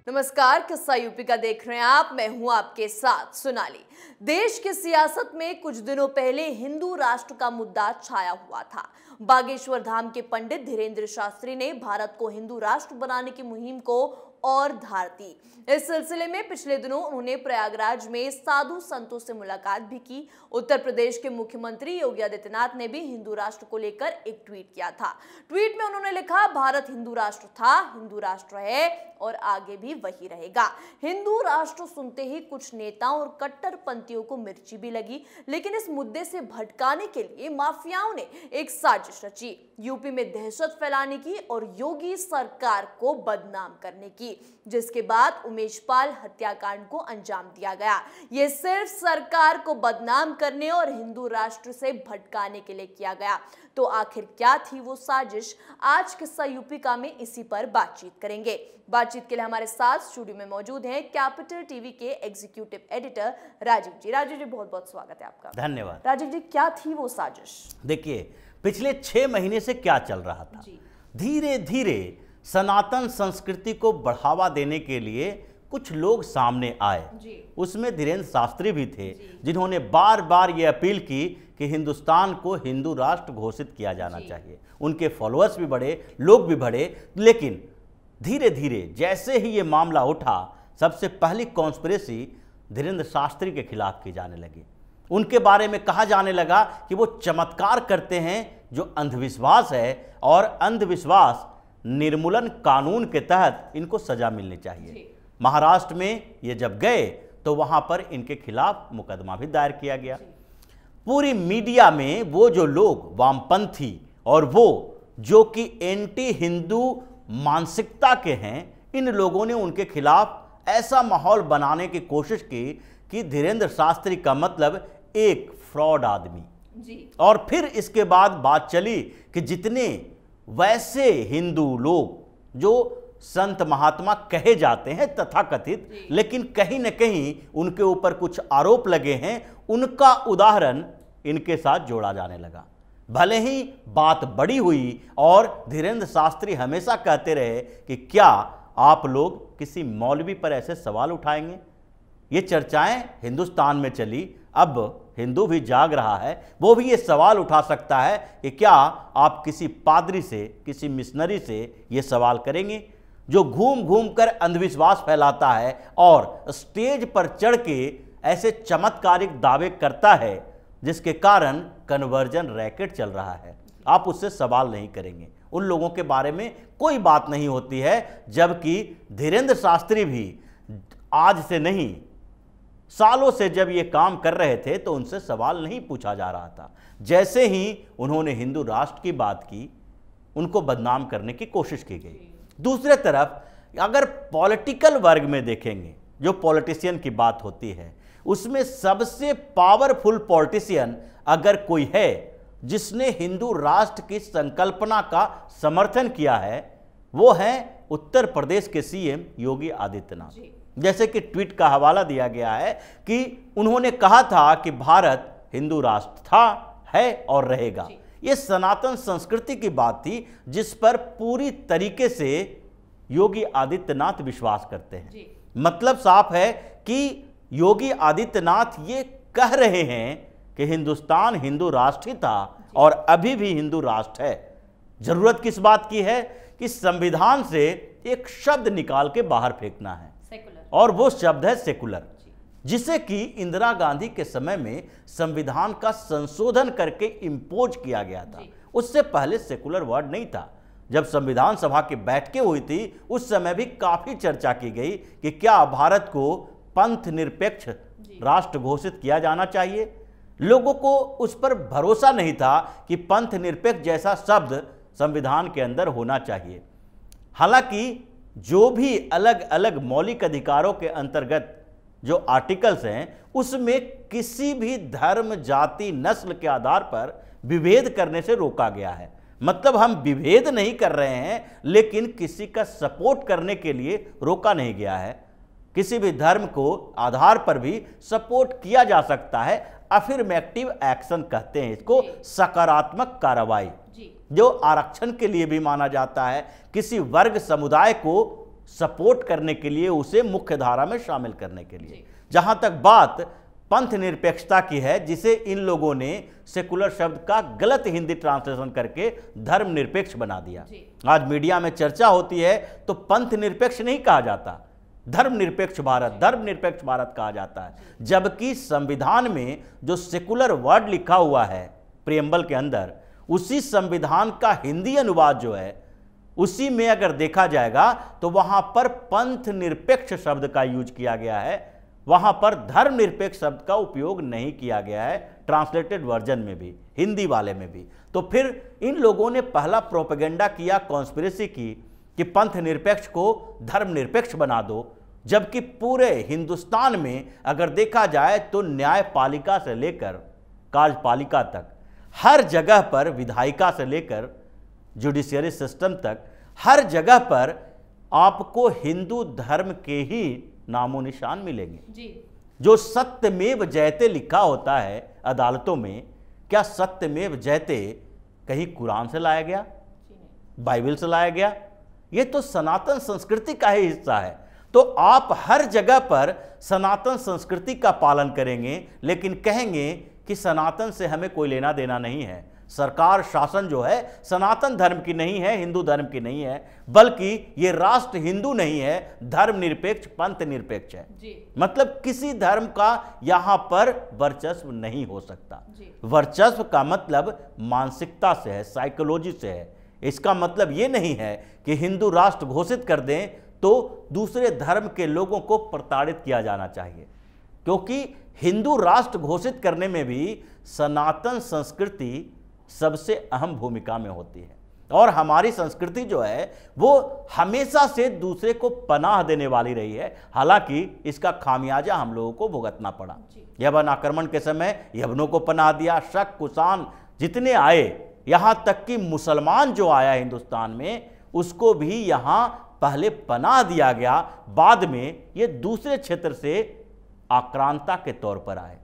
नमस्कार, किस्सा यूपी का देख रहे हैं आप। मैं हूं आपके साथ सोनाली। देश की सियासत में कुछ दिनों पहले हिंदू राष्ट्र का मुद्दा छाया हुआ था। बागेश्वर धाम के पंडित धीरेन्द्र शास्त्री ने भारत को हिंदू राष्ट्र बनाने की मुहिम को और धार दी। इस सिलसिले में पिछले दिनों उन्होंने प्रयागराज में साधु संतों से मुलाकात भी की। उत्तर प्रदेश के मुख्यमंत्री योगी आदित्यनाथ ने भी हिंदू राष्ट्र को लेकर एक ट्वीट किया था। ट्वीट में उन्होंने लिखा, भारत हिंदू राष्ट्र था, हिंदू राष्ट्र है और आगे भी वही रहेगा। हिंदू राष्ट्र सुनते ही कुछ नेताओं और कट्टरपंथियों को मिर्ची भी लगी, लेकिन इस मुद्दे से भटकाने के लिए माफियाओं ने एक साजिश रची, यूपी में दहशत फैलाने की और योगी सरकार को बदनाम करने की, जिसके बाद उमेश पाल हत्याकांड को अंजाम दिया गया। यह सिर्फ सरकार को बदनाम करने और हिंदू राष्ट्र से भटकाने के लिए किया गया। तो आखिर क्या थी वो साजिश? आज किस्सा यूपी का में इसी पर बातचीत करेंगे। बातचीत के लिए हमारे साथ स्टूडियो में मौजूद हैं कैपिटल टीवी के एग्जीक्यूटिव एडिटर राजीव जी। राजीव जी, बहुत बहुत स्वागत है आपका। धन्यवाद। राजीव जी, क्या थी वो साजिश? देखिए, पिछले 6 महीने से क्या चल रहा था। धीरे धीरे सनातन संस्कृति को बढ़ावा देने के लिए कुछ लोग सामने आए। उसमें धीरेन्द्र शास्त्री भी थे, जिन्होंने बार बार ये अपील की कि हिंदुस्तान को हिंदू राष्ट्र घोषित किया जाना चाहिए। उनके फॉलोअर्स भी बढ़े, लोग भी बढ़े, लेकिन धीरे धीरे जैसे ही ये मामला उठा, सबसे पहली कॉन्स्पिरेसी धीरेन्द्र शास्त्री के खिलाफ की जाने लगी। उनके बारे में कहा जाने लगा कि वो चमत्कार करते हैं, जो अंधविश्वास है, और अंधविश्वास निर्मूलन कानून के तहत इनको सजा मिलनी चाहिए। महाराष्ट्र में ये जब गए तो वहां पर इनके खिलाफ मुकदमा भी दायर किया गया। पूरी मीडिया में वो जो लोग वामपंथी और वो जो कि एंटी हिंदू मानसिकता के हैं, इन लोगों ने उनके खिलाफ ऐसा माहौल बनाने की कोशिश की कि धीरेन्द्र शास्त्री का मतलब एक फ्रॉड आदमी। और फिर इसके बाद बात चली कि जितने वैसे हिंदू लोग जो संत महात्मा कहे जाते हैं तथाकथित, लेकिन कहीं न कहीं उनके ऊपर कुछ आरोप लगे हैं, उनका उदाहरण इनके साथ जोड़ा जाने लगा। भले ही बात बड़ी हुई और धीरेन्द्र शास्त्री हमेशा कहते रहे कि क्या आप लोग किसी मौलवी पर ऐसे सवाल उठाएंगे। ये चर्चाएं हिंदुस्तान में चली। अब हिंदू भी जाग रहा है, वो भी ये सवाल उठा सकता है कि क्या आप किसी पादरी से, किसी मिशनरी से ये सवाल करेंगे जो घूम घूम कर अंधविश्वास फैलाता है और स्टेज पर चढ़ के ऐसे चमत्कारिक दावे करता है जिसके कारण कन्वर्जन रैकेट चल रहा है। आप उससे सवाल नहीं करेंगे, उन लोगों के बारे में कोई बात नहीं होती है। जबकि धीरेन्द्र शास्त्री भी आज से नहीं, सालों से जब ये काम कर रहे थे तो उनसे सवाल नहीं पूछा जा रहा था। जैसे ही उन्होंने हिंदू राष्ट्र की बात की, उनको बदनाम करने की कोशिश की गई। दूसरे तरफ अगर पॉलिटिकल वर्ग में देखेंगे, जो पॉलिटिशियन की बात होती है, उसमें सबसे पावरफुल पॉलिटिशियन अगर कोई है जिसने हिंदू राष्ट्र की संकल्पना का समर्थन किया है, वो है उत्तर प्रदेश के सीएम योगी आदित्यनाथ। जैसे कि ट्वीट का हवाला दिया गया है कि उन्होंने कहा था कि भारत हिंदू राष्ट्र था, है और रहेगा। ये सनातन संस्कृति की बात थी जिस पर पूरी तरीके से योगी आदित्यनाथ विश्वास करते हैं। मतलब साफ है कि योगी आदित्यनाथ ये कह रहे हैं कि हिंदुस्तान हिंदू राष्ट्र ही था और अभी भी हिंदू राष्ट्र है। जरूरत किस बात की है कि संविधान से एक शब्द निकाल के बाहर फेंकना है, और वो शब्द है सेकुलर, जिसे कि इंदिरा गांधी के समय में संविधान का संशोधन करके इंपोज किया गया था। उससे पहले सेकुलर वर्ड नहीं था। जब संविधान सभा की बैठकें हुई थी, उस समय भी काफी चर्चा की गई कि क्या भारत को पंथ निरपेक्ष राष्ट्र घोषित किया जाना चाहिए। लोगों को उस पर भरोसा नहीं था कि पंथ निरपेक्ष जैसा शब्द संविधान के अंदर होना चाहिए। हालांकि जो भी अलग अलग मौलिक अधिकारों के अंतर्गत जो आर्टिकल्स हैं, उसमें किसी भी धर्म, जाति, नस्ल के आधार पर विभेद करने से रोका गया है। मतलब हम विभेद नहीं कर रहे हैं, लेकिन किसी का सपोर्ट करने के लिए रोका नहीं गया है। किसी भी धर्म को आधार पर भी सपोर्ट किया जा सकता है। अफर्मेटिव एक्शन कहते हैं इसको, सकारात्मक कार्रवाई, जो आरक्षण के लिए भी माना जाता है। किसी वर्ग समुदाय को सपोर्ट करने के लिए, उसे मुख्य धारा में शामिल करने के लिए। जहां तक बात पंथ निरपेक्षता की है, जिसे इन लोगों ने सेकुलर शब्द का गलत हिंदी ट्रांसलेशन करके धर्म निरपेक्ष बना दिया। आज मीडिया में चर्चा होती है तो पंथ निरपेक्ष नहीं कहा जाता, धर्म निरपेक्ष भारत कहा जाता है। जबकि संविधान में जो सेकुलर वर्ड लिखा हुआ है प्रियम्बल के अंदर, उसी संविधान का हिंदी अनुवाद जो है, उसी में अगर देखा जाएगा तो वहां पर पंथ निरपेक्ष शब्द का यूज किया गया है, वहां पर धर्म निरपेक्ष शब्द का उपयोग नहीं किया गया है, ट्रांसलेटेड वर्जन में भी, हिंदी वाले में भी। तो फिर इन लोगों ने पहला प्रोपेगेंडा किया, कॉन्स्पिरेसी की कि पंथ निरपेक्ष को धर्म निरपेक्ष बना दो, जबकि पूरे हिंदुस्तान में अगर देखा जाए तो न्यायपालिका से लेकर कार्यपालिका तक, हर जगह पर, विधायिका से लेकर जुडिशियरी सिस्टम तक, हर जगह पर आपको हिंदू धर्म के ही नामो निशान मिलेंगे जी। जो सत्यमेव जयते लिखा होता है अदालतों में, क्या सत्यमेव जयते कहीं कुरान से लाया गया, बाइबल से लाया गया? ये तो सनातन संस्कृति का ही हिस्सा है। तो आप हर जगह पर सनातन संस्कृति का पालन करेंगे, लेकिन कहेंगे कि सनातन से हमें कोई लेना देना नहीं है, सरकार शासन जो है सनातन धर्म की नहीं है, हिंदू धर्म की नहीं है, बल्कि ये राष्ट्र हिंदू नहीं है, धर्म निरपेक्ष, पंथ निरपेक्ष है जी। मतलब किसी धर्म का यहां पर वर्चस्व नहीं हो सकता। वर्चस्व का मतलब मानसिकता से है, साइकोलॉजी से है। इसका मतलब ये नहीं है कि हिंदू राष्ट्र घोषित कर दें तो दूसरे धर्म के लोगों को प्रताड़ित किया जाना चाहिए, क्योंकि हिंदू राष्ट्र घोषित करने में भी सनातन संस्कृति सबसे अहम भूमिका में होती है। और हमारी संस्कृति जो है वो हमेशा से दूसरे को पनाह देने वाली रही है, हालांकि इसका खामियाजा हम लोगों को भुगतना पड़ा। यवन आक्रमण के समय यवनों को पनाह दिया, शक कुषाण जितने आए, यहां तक कि मुसलमान जो आया हिंदुस्तान में उसको भी यहां पहले पनाह दिया गया, बाद में ये दूसरे क्षेत्र से आक्रांता के तौर पर आए।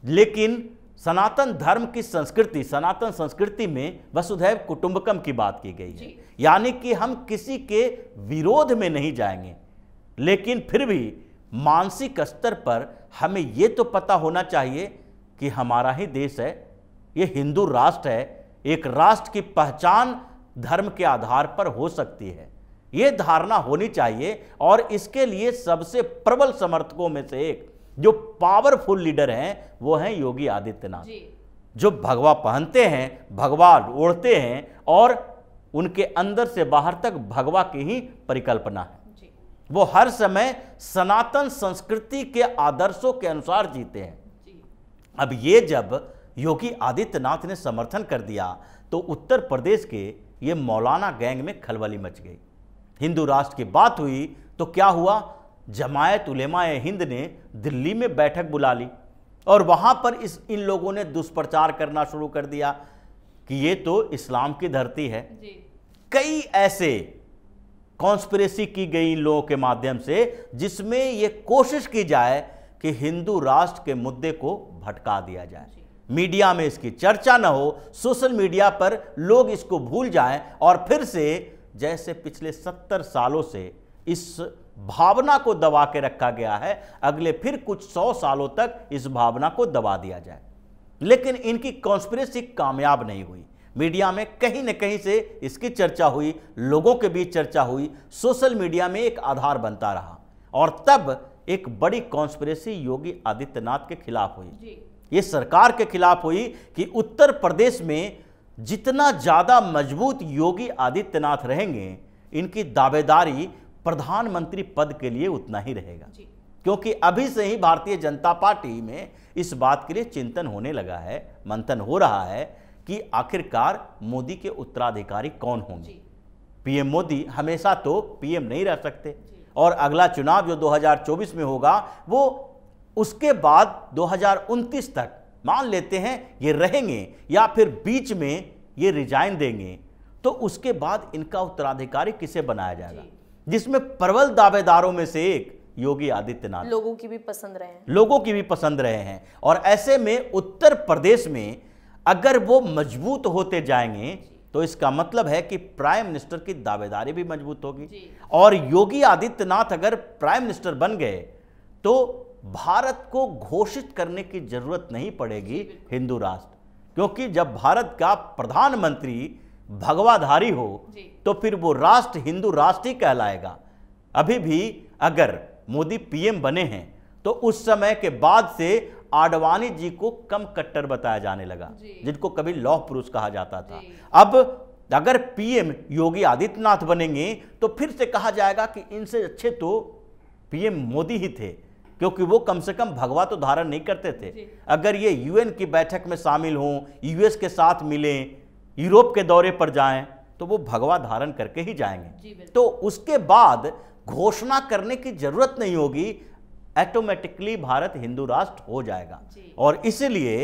लेकिन सनातन धर्म की संस्कृति, सनातन संस्कृति में वसुधैव कुटुंबकम की बात की गई है, यानी कि हम किसी के विरोध में नहीं जाएंगे, लेकिन फिर भी मानसिक स्तर पर हमें यह तो पता होना चाहिए कि हमारा ही देश है, ये हिंदू राष्ट्र है, एक राष्ट्र की पहचान धर्म के आधार पर हो सकती है, ये धारणा होनी चाहिए। और इसके लिए सबसे प्रबल समर्थकों में से एक, जो पावरफुल लीडर हैं, वो हैं योगी आदित्यनाथ, जो भगवा पहनते हैं, भगवा ओढ़ते हैं और उनके अंदर से बाहर तक भगवा की ही परिकल्पना है। वो हर समय सनातन संस्कृति के आदर्शों के अनुसार जीते हैं। अब ये जब योगी आदित्यनाथ ने समर्थन कर दिया तो उत्तर प्रदेश के ये मौलाना गैंग में खलबली मच गई। हिंदू राष्ट्र की बात हुई तो क्या हुआ, जमायत उलेमाए हिंद ने दिल्ली में बैठक बुला ली और वहां पर इन लोगों ने दुष्प्रचार करना शुरू कर दिया कि ये तो इस्लाम की धरती है। कई ऐसे कॉन्स्पिरेसी की गई इन लोगों के माध्यम से जिसमें ये कोशिश की जाए कि हिंदू राष्ट्र के मुद्दे को भटका दिया जाए, मीडिया में इसकी चर्चा न हो, सोशल मीडिया पर लोग इसको भूल जाएं और फिर से जैसे पिछले 70 सालों से इस भावना को दबा के रखा गया है, अगले फिर कुछ 100 सालों तक इस भावना को दबा दिया जाए। लेकिन इनकी कॉन्स्पिरेसी कामयाब नहीं हुई। मीडिया में कहीं न कहीं से इसकी चर्चा हुई, लोगों के बीच चर्चा हुई, सोशल मीडिया में एक आधार बनता रहा और तब एक बड़ी कॉन्स्पिरेसी योगी आदित्यनाथ के खिलाफ हुई। ये सरकार के खिलाफ हुई कि उत्तर प्रदेश में जितना ज्यादा मजबूत योगी आदित्यनाथ रहेंगे, इनकी दावेदारी प्रधानमंत्री पद के लिए उतना ही रहेगा। क्योंकि अभी से ही भारतीय जनता पार्टी में इस बात के लिए चिंतन होने लगा है, मंथन हो रहा है कि आखिरकार मोदी के उत्तराधिकारी कौन होंगे। पीएम मोदी हमेशा तो पीएम नहीं रह सकते और अगला चुनाव जो 2024 में होगा वो उसके बाद 2029 तक मान लेते हैं ये रहेंगे या फिर बीच में ये रिजाइन देंगे, तो उसके बाद इनका उत्तराधिकारी किसे बनाया जाएगा, जिसमें प्रबल दावेदारों में से एक योगी आदित्यनाथ लोगों की भी पसंद रहे हैं। और ऐसे में उत्तर प्रदेश में अगर वो मजबूत होते जाएंगे तो इसका मतलब है कि प्राइम मिनिस्टर की दावेदारी भी मजबूत होगी। और योगी आदित्यनाथ अगर प्राइम मिनिस्टर बन गए तो भारत को घोषित करने की जरूरत नहीं पड़ेगी हिंदू राष्ट्र, क्योंकि जब भारत का प्रधानमंत्री भगवाधारी हो तो फिर वो राष्ट्र हिंदू राष्ट्र ही कहलाएगा। अभी भी अगर मोदी पीएम बने हैं तो उस समय के बाद से आडवाणी जी को कम कट्टर बताया जाने लगा, जिनको कभी लौह पुरुष कहा जाता था। अब अगर पीएम योगी आदित्यनाथ बनेंगे तो फिर से कहा जाएगा कि इनसे अच्छे तो पीएम मोदी ही थे, क्योंकि वो कम से कम भगवा तो धारण नहीं करते थे। अगर ये यूएन की बैठक में शामिल हों, यूएस के साथ मिलें, यूरोप के दौरे पर जाएं, तो वो भगवा धारण करके ही जाएंगे। तो उसके बाद घोषणा करने की जरूरत नहीं होगी, ऑटोमेटिकली भारत हिंदू राष्ट्र हो जाएगा। और इसलिए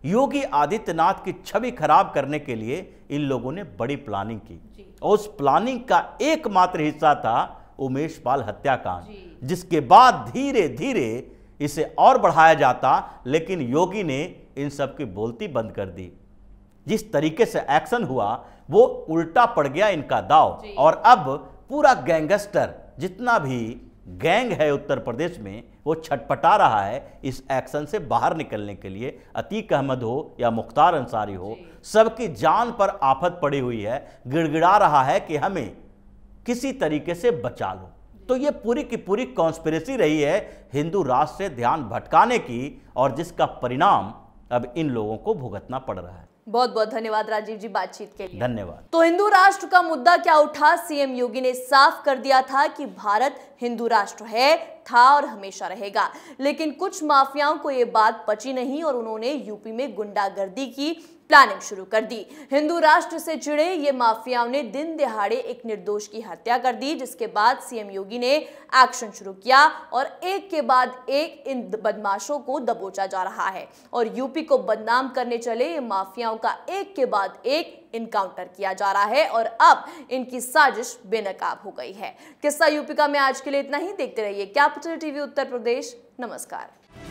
योगी आदित्यनाथ की छवि खराब करने के लिए इन लोगों ने बड़ी प्लानिंग की, और उस प्लानिंग का एकमात्र हिस्सा था उमेश पाल हत्याकांड, जिसके बाद धीरे धीरे इसे और बढ़ाया जाता, लेकिन योगी ने इन सब की बोलती बंद कर दी। जिस तरीके से एक्शन हुआ वो उल्टा पड़ गया इनका दाव, और अब पूरा गैंगस्टर जितना भी गैंग है उत्तर प्रदेश में वो छटपटा रहा है इस एक्शन से बाहर निकलने के लिए। अतीक अहमद हो या मुख्तार अंसारी हो, सबकी जान पर आफत पड़ी हुई है, गिड़गिड़ा रहा है कि हमें किसी तरीके से बचा लो। तो ये पूरी की पूरी कॉन्स्पिरेसी रही है हिंदू राष्ट्र से ध्यान भटकाने की, और जिसका परिणाम अब इन लोगों को भुगतना पड़ रहा है। बहुत बहुत धन्यवाद राजीव जी बातचीत के लिए। धन्यवाद। तो हिंदू राष्ट्र का मुद्दा क्या उठा, सीएम योगी ने साफ कर दिया था कि भारत हिंदू राष्ट्र है, था और हमेशा रहेगा। लेकिन कुछ माफियाओं को यह बात पची नहीं और उन्होंने यूपी में गुंडागर्दी की प्लानिंग शुरू कर दी। हिंदू राष्ट्र से जुड़े ये माफियाओं ने दिन दिहाड़े एक निर्दोष की हत्या कर दी, जिसके बाद सीएम योगी ने एक्शन शुरू किया और एक के बाद एक इन बदमाशों को दबोचा जा रहा है। और यूपी को बदनाम करने चले ये माफियाओं का एक के बाद एक इनकाउंटर किया जा रहा है और अब इनकी साजिश बेनकाब हो गई है। किस्सा यूपी का में आज के लिए इतना ही। देखते रहिए कैपिटल टीवी उत्तर प्रदेश। नमस्कार।